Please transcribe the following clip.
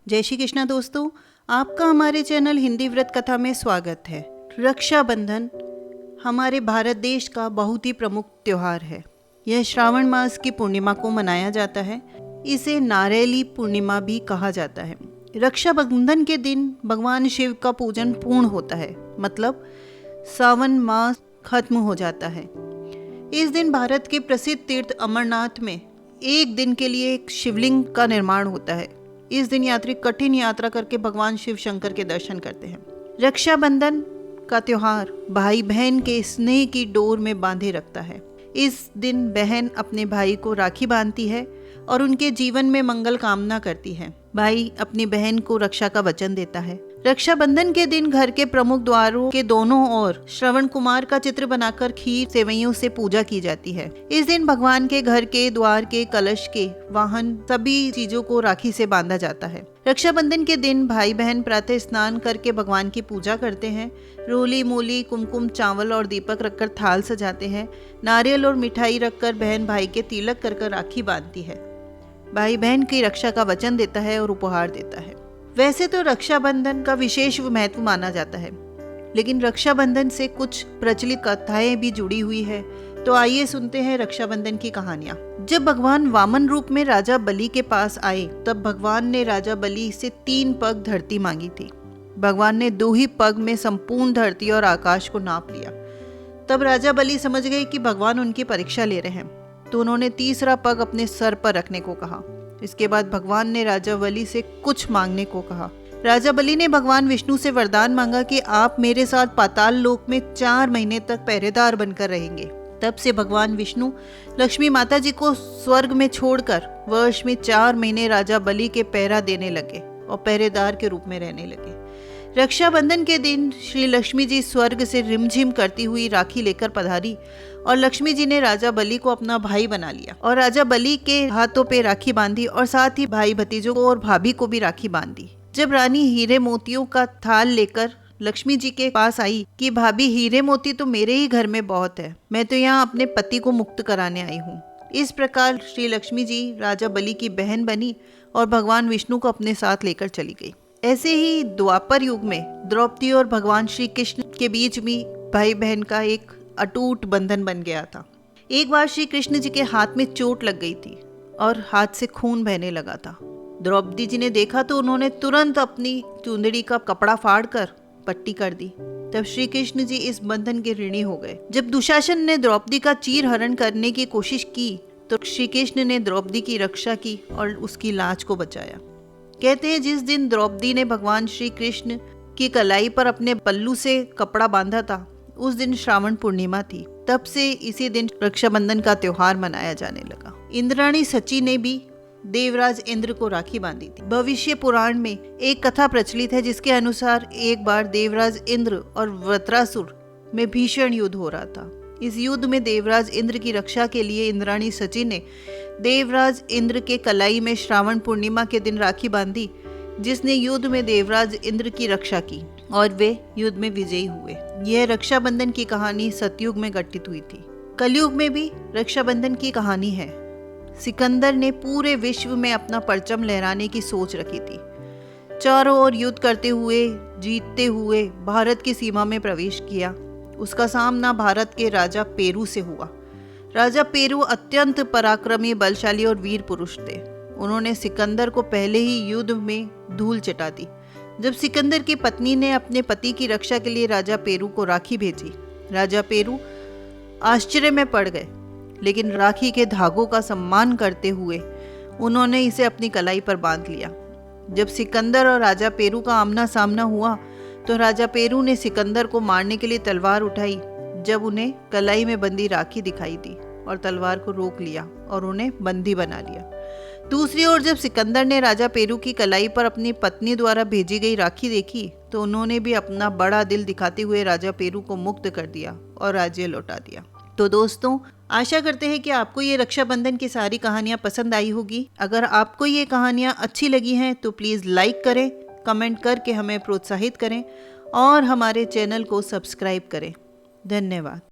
जय श्री कृष्णा दोस्तों, आपका हमारे चैनल हिंदी व्रत कथा में स्वागत है। रक्षाबंधन हमारे भारत देश का बहुत ही प्रमुख त्योहार है। यह श्रावण मास की पूर्णिमा को मनाया जाता है। इसे नारेली पूर्णिमा भी कहा जाता है। रक्षाबंधन के दिन भगवान शिव का पूजन पूर्ण होता है, मतलब सावन मास खत्म हो जाता है। इस दिन भारत के प्रसिद्ध तीर्थ अमरनाथ में एक दिन के लिए एक शिवलिंग का निर्माण होता है। इस दिन यात्री कठिन यात्रा करके भगवान शिव शंकर के दर्शन करते हैं। रक्षाबंधन का त्योहार भाई बहन के स्नेह की डोर में बांधे रखता है। इस दिन बहन अपने भाई को राखी बांधती है और उनके जीवन में मंगल कामना करती है। भाई अपनी बहन को रक्षा का वचन देता है। रक्षाबंधन के दिन घर के प्रमुख द्वारों के दोनों ओर श्रवण कुमार का चित्र बनाकर खीर सेवइयों से पूजा की जाती है। इस दिन भगवान के घर के द्वार के कलश के वाहन सभी चीजों को राखी से बांधा जाता है। रक्षाबंधन के दिन भाई बहन प्रातः स्नान करके भगवान की पूजा करते हैं। रोली मूली कुमकुम चावल और दीपक रखकर थाल सजाते हैं। नारियल और मिठाई रखकर बहन भाई के तिलक कर राखी बांधती है। भाई बहन की रक्षा का वचन देता है और उपहार देता है। वैसे तो रक्षाबंधन का विशेष महत्व माना जाता है, लेकिन रक्षाबंधन से कुछ प्रचलित कथाएं भी जुड़ी हुई है। तो आइए सुनते हैं रक्षाबंधन की कहानियां। जब भगवान वामन रूप में राजा बलि के पास आए, तब भगवान ने राजा बलि से 3 पग धरती मांगी थी। भगवान ने 2 ही पग में संपूर्ण धरती और आकाश को नाप लिया। तब राजा बलि समझ गए कि भगवान उनकी परीक्षा ले रहे हैं, तो उन्होंने 3रा पग अपने सर पर रखने को कहा। इसके बाद भगवान ने राजा बलि से कुछ मांगने को कहा। राजा बलि ने भगवान विष्णु से वरदान मांगा कि आप मेरे साथ पाताल लोक में 4 महीने तक पहरेदार बनकर रहेंगे। तब से भगवान विष्णु लक्ष्मी माता जी को स्वर्ग में छोड़कर वर्ष में 4 महीने राजा बलि के पहरा देने लगे और पहरेदार के रूप में रहने लगे। रक्षाबंधन के दिन श्री लक्ष्मी जी स्वर्ग से रिमझिम करती हुई राखी लेकर पधारी और लक्ष्मी जी ने राजा बलि को अपना भाई बना लिया और राजा बलि के हाथों पे राखी बांधी और साथ ही भाई भतीजों को और भाभी को भी राखी बांधी। जब रानी हीरे मोतियों का थाल लेकर लक्ष्मी जी के पास आई कि भाभी हीरे मोती तो मेरे ही घर में बहुत है, मैं तो यहाँ अपने पति को मुक्त कराने आई हूँ। इस प्रकार श्री लक्ष्मी जी राजा बलि की बहन बनी और भगवान विष्णु को अपने साथ लेकर चली गई। ऐसे ही द्वापर युग में द्रौपदी और भगवान श्री कृष्ण के बीच भी भाई बहन का एक अटूट बंधन बन गया था। एक बार श्री कृष्ण जी के हाथ में चोट लग गई थी और हाथ से खून बहने लगा था। द्रौपदी जी ने देखा तो उन्होंने तुरंत अपनी चुंदड़ी का कपड़ा फाड़कर पट्टी कर दी। तब श्री कृष्ण जी इस बंधन के ऋणी हो गए। जब दुशासन ने द्रौपदी का चीर हरण करने की कोशिश की तो श्री कृष्ण ने द्रौपदी की रक्षा की और उसकी लाज को बचाया। कहते हैं जिस दिन द्रौपदी ने भगवान श्री कृष्ण की कलाई पर अपने पल्लू से कपड़ा बांधा था, उस दिन श्रावण पूर्णिमा थी। तब से इसी दिन रक्षाबंधन का त्योहार मनाया जाने लगा। इंद्राणी सची ने भी देवराज इंद्र को राखी बांधी थी। भविष्य पुराण में एक कथा प्रचलित है जिसके अनुसार एक बार देवराज इंद्र और वृत्रासुर में भीषण युद्ध हो रहा था। इस युद्ध में देवराज इंद्र की रक्षा के लिए इंद्राणी सची ने देवराज इंद्र के कलाई में श्रावण पूर्णिमा के दिन राखी बांधी, जिसने युद्ध में देवराज इंद्र की रक्षा की और वे युद्ध में विजयी हुए। यह रक्षाबंधन की कहानी सतयुग में घटित हुई थी। कलयुग में भी रक्षाबंधन की कहानी है। सिकंदर ने पूरे विश्व में अपना परचम लहराने की सोच रखी थी। चारों ओर युद्ध करते हुए जीतते हुए भारत की सीमा में प्रवेश किया। उसका सामना भारत के राजा पेरू से हुआ। राजा पेरू अत्यंत पराक्रमी, बलशाली और वीर पुरुष थे। उन्होंने सिकंदर को पहले ही युद्ध में धूल चटा दी। जब सिकंदर की पत्नी ने अपने पति की रक्षा के लिए राजा पेरू को राखी भेजी, राजा पेरू आश्चर्य में पड़ गए, लेकिन राखी के धागों का सम्मान करते हुए उन्होंने इसे अपनी कलाई पर बांध लिया। जब सिकंदर और राजा पेरू का आमना सामना हुआ तो राजा पेरू ने सिकंदर को मारने के लिए तलवार उठाई। जब उन्हें कलाई में बंदी राखी दिखाई दी और तलवार को रोक लिया और उन्हें बंदी बना लिया। दूसरी ओर जब सिकंदर ने राजा पेरू की कलाई पर अपनी पत्नी द्वारा भेजी गई राखी देखी तो उन्होंने भी अपना बड़ा दिल दिखाते हुए राजा पेरू को मुक्त कर दिया और राज्य लौटा दिया। तो दोस्तों, आशा करते हैं कि आपको ये रक्षाबंधन की सारी कहानियाँ पसंद आई होगी। अगर आपको ये कहानियाँ अच्छी लगी हैं तो प्लीज़ लाइक करें, कमेंट करके हमें प्रोत्साहित करें और हमारे चैनल को सब्सक्राइब करें। धन्यवाद।